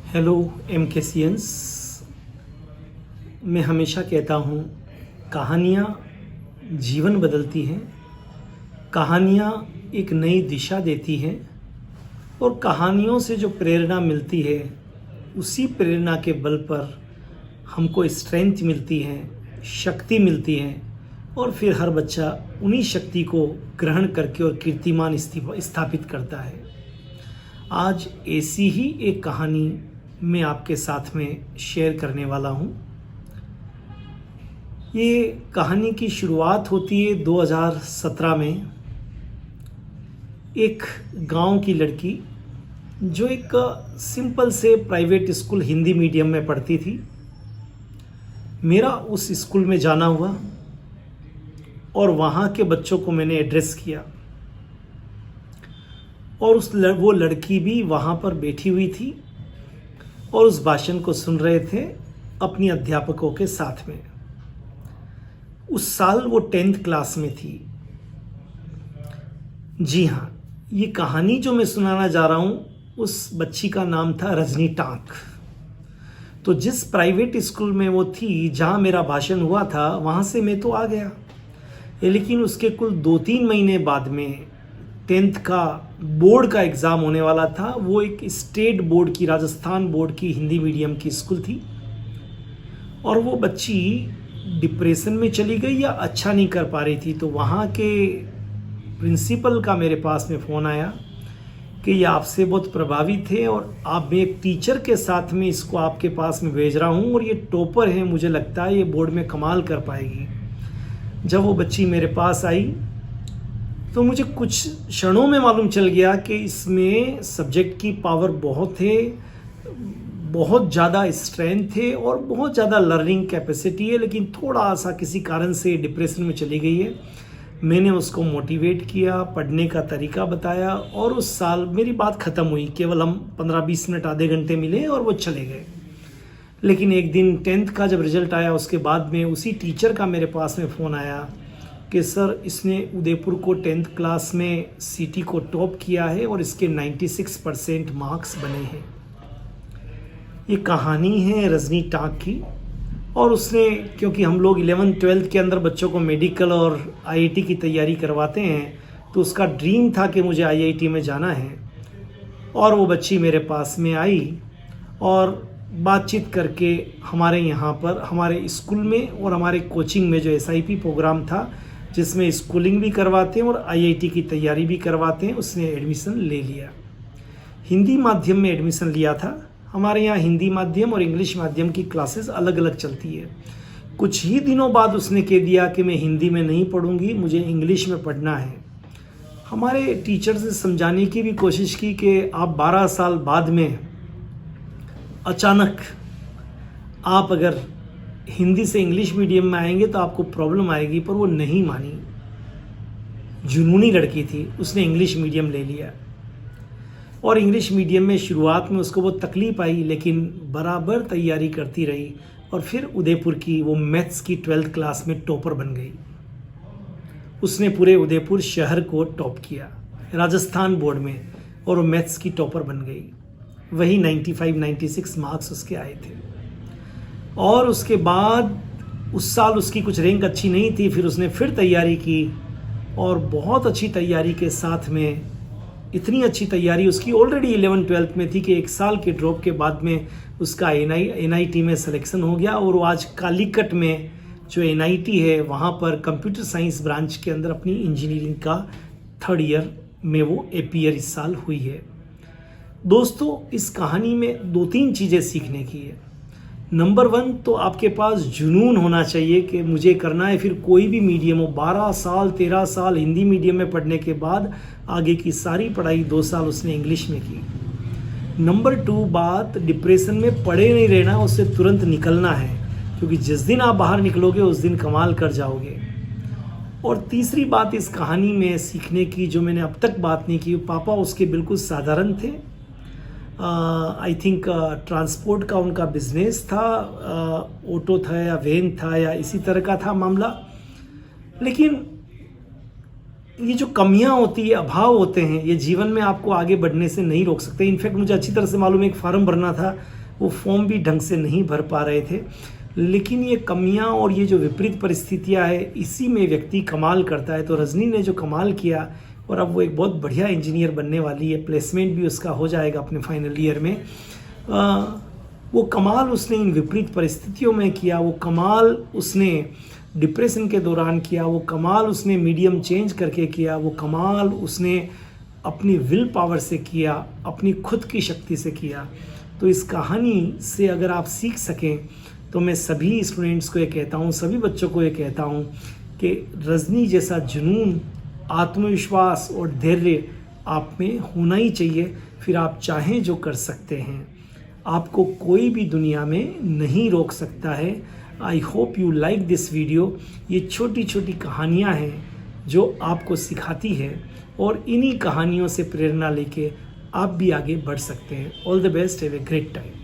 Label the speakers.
Speaker 1: Hello एमकेसियंस। मैं हमेशा कहता हूँ, कहानियाँ जीवन बदलती हैं, कहानियाँ एक नई दिशा देती हैं और कहानियों से जो प्रेरणा मिलती है उसी प्रेरणा के बल पर हमको स्ट्रेंथ मिलती है, शक्ति मिलती है और फिर हर बच्चा उन्हीं शक्ति को ग्रहण करके और कीर्तिमान स्थापित करता है। आज ऐसी ही एक कहानी मैं आपके साथ में शेयर करने वाला हूँ। ये कहानी की शुरुआत होती है 2017 में। एक गांव की लड़की जो एक सिंपल से प्राइवेट स्कूल हिंदी मीडियम में पढ़ती थी, मेरा उस स्कूल में जाना हुआ और वहाँ के बच्चों को मैंने एड्रेस किया और वो लड़की भी वहाँ पर बैठी हुई थी और उस भाषण को सुन रहे थे अपनी अध्यापकों के साथ में। उस साल वो 10th क्लास में थी। जी हाँ, ये कहानी जो मैं सुनाना जा रहा हूँ उस बच्ची का नाम था रजनी टांक। तो जिस प्राइवेट स्कूल में वो थी जहाँ मेरा भाषण हुआ था वहाँ से मैं तो आ गया, लेकिन उसके कुल 2-3 महीने बाद में 10th का बोर्ड का एग्ज़ाम होने वाला था। वो एक स्टेट बोर्ड की, राजस्थान बोर्ड की हिंदी मीडियम की स्कूल थी और वो बच्ची डिप्रेशन में चली गई या अच्छा नहीं कर पा रही थी। तो वहाँ के प्रिंसिपल का मेरे पास में फ़ोन आया कि ये आपसे बहुत प्रभावित है और आप, मैं एक टीचर के साथ में इसको आपके पास में भेज रहा हूँ और ये टॉपर है, मुझे लगता है ये बोर्ड में कमाल कर पाएगी। जब वो बच्ची मेरे पास आई तो मुझे कुछ क्षणों में मालूम चल गया कि इसमें सब्जेक्ट की पावर बहुत है, बहुत ज़्यादा स्ट्रेंथ है और बहुत ज़्यादा लर्निंग कैपेसिटी है, लेकिन थोड़ा सा किसी कारण से डिप्रेशन में चली गई है। मैंने उसको मोटिवेट किया, पढ़ने का तरीका बताया और उस साल मेरी बात ख़त्म हुई। केवल हम 15-20 मिनट, आधे घंटे मिले और वो चले गए। लेकिन एक दिन 10th का जब रिजल्ट आया उसके बाद में उसी टीचर का मेरे पास में फ़ोन आया कि सर, इसने उदयपुर को 10th क्लास में सिटी को टॉप किया है और इसके 96% मार्क्स बने हैं। ये कहानी है रजनी टांक की। और उसने, क्योंकि हम लोग 11th-12th के अंदर बच्चों को मेडिकल और आईआईटी की तैयारी करवाते हैं, तो उसका ड्रीम था कि मुझे आईआईटी में जाना है। और वो बच्ची मेरे पास में आई और बातचीत करके हमारे यहाँ पर, हमारे स्कूल में और हमारे कोचिंग में जो एसआईपी प्रोग्राम था जिसमें स्कूलिंग भी करवाते हैं और आईआईटी की तैयारी भी करवाते हैं, उसने एडमिशन ले लिया। हिंदी माध्यम में एडमिशन लिया था। हमारे यहाँ हिंदी माध्यम और इंग्लिश माध्यम की क्लासेस अलग अलग चलती है। कुछ ही दिनों बाद उसने कह दिया कि मैं हिंदी में नहीं पढ़ूंगी, मुझे इंग्लिश में पढ़ना है। हमारे टीचर से समझाने की भी कोशिश की कि आप 12 साल बाद में अचानक आप अगर हिंदी से इंग्लिश मीडियम में आएंगे तो आपको प्रॉब्लम आएगी, पर वो नहीं मानी। जुनूनी लड़की थी, उसने इंग्लिश मीडियम ले लिया और इंग्लिश मीडियम में शुरुआत में उसको बहुत तकलीफ आई, लेकिन बराबर तैयारी करती रही और फिर उदयपुर की वो मैथ्स की 12th क्लास में टॉपर बन गई। उसने पूरे उदयपुर शहर को टॉप किया राजस्थान बोर्ड में और वो मैथ्स की टॉपर बन गई। वही 95-96 मार्क्स उसके आए थे। और उसके बाद उस साल उसकी कुछ रैंक अच्छी नहीं थी, फिर उसने फिर तैयारी की और बहुत अच्छी तैयारी के साथ में, इतनी अच्छी तैयारी उसकी ऑलरेडी 11th-12th में थी कि एक साल के ड्रॉप के बाद में उसका एनआईटी में सिलेक्शन हो गया और वो आज कालीकट में जो एनआईटी है वहाँ पर कंप्यूटर साइंस ब्रांच के अंदर अपनी इंजीनियरिंग का 3rd ईयर में वो अपीयर इस साल हुई है। दोस्तों, इस कहानी में 2-3 चीज़ें सीखने की है। नंबर 1 तो आपके पास जुनून होना चाहिए कि मुझे करना है, फिर कोई भी मीडियम हो। 12 साल 13 साल हिंदी मीडियम में पढ़ने के बाद आगे की सारी पढ़ाई 2 साल उसने इंग्लिश में की। नंबर 2 बात, डिप्रेशन में पड़े नहीं रहना, उससे तुरंत निकलना है, क्योंकि जिस दिन आप बाहर निकलोगे उस दिन कमाल कर जाओगे। और तीसरी बात इस कहानी में सीखने की, जो मैंने अब तक बात नहीं की, पापा उसके बिल्कुल साधारण थे। आई थिंक ट्रांसपोर्ट का उनका बिजनेस था, ऑटो था या वैन था या इसी तरह का था मामला। लेकिन ये जो कमियां होती है, अभाव होते हैं, ये जीवन में आपको आगे बढ़ने से नहीं रोक सकते। इनफैक्ट मुझे अच्छी तरह से मालूम है, एक फार्म भरना था, वो फॉर्म भी ढंग से नहीं भर पा रहे थे। लेकिन ये कमियां और ये जो विपरीत परिस्थितियां है, इसी में व्यक्ति कमाल करता है। तो रजनी ने जो कमाल किया, और अब वो एक बहुत बढ़िया इंजीनियर बनने वाली है, प्लेसमेंट भी उसका हो जाएगा अपने फाइनल ईयर में। वो कमाल उसने इन विपरीत परिस्थितियों में किया, वो कमाल उसने डिप्रेशन के दौरान किया, वो कमाल उसने मीडियम चेंज करके किया, वो कमाल उसने अपनी विल पावर से किया, अपनी खुद की शक्ति से किया। तो इस कहानी से अगर आप सीख सकें तो मैं सभी स्टूडेंट्स को ये कहता हूँ, सभी बच्चों को ये कहता हूँ कि रजनी जैसा जुनून, आत्मविश्वास और धैर्य आप में होना ही चाहिए। फिर आप चाहें जो कर सकते हैं, आपको कोई भी दुनिया में नहीं रोक सकता है। I hope you like this video. ये छोटी छोटी कहानियाँ हैं जो आपको सिखाती है, और इन्हीं कहानियों से प्रेरणा लेके आप भी आगे बढ़ सकते हैं। All the best, have a great time.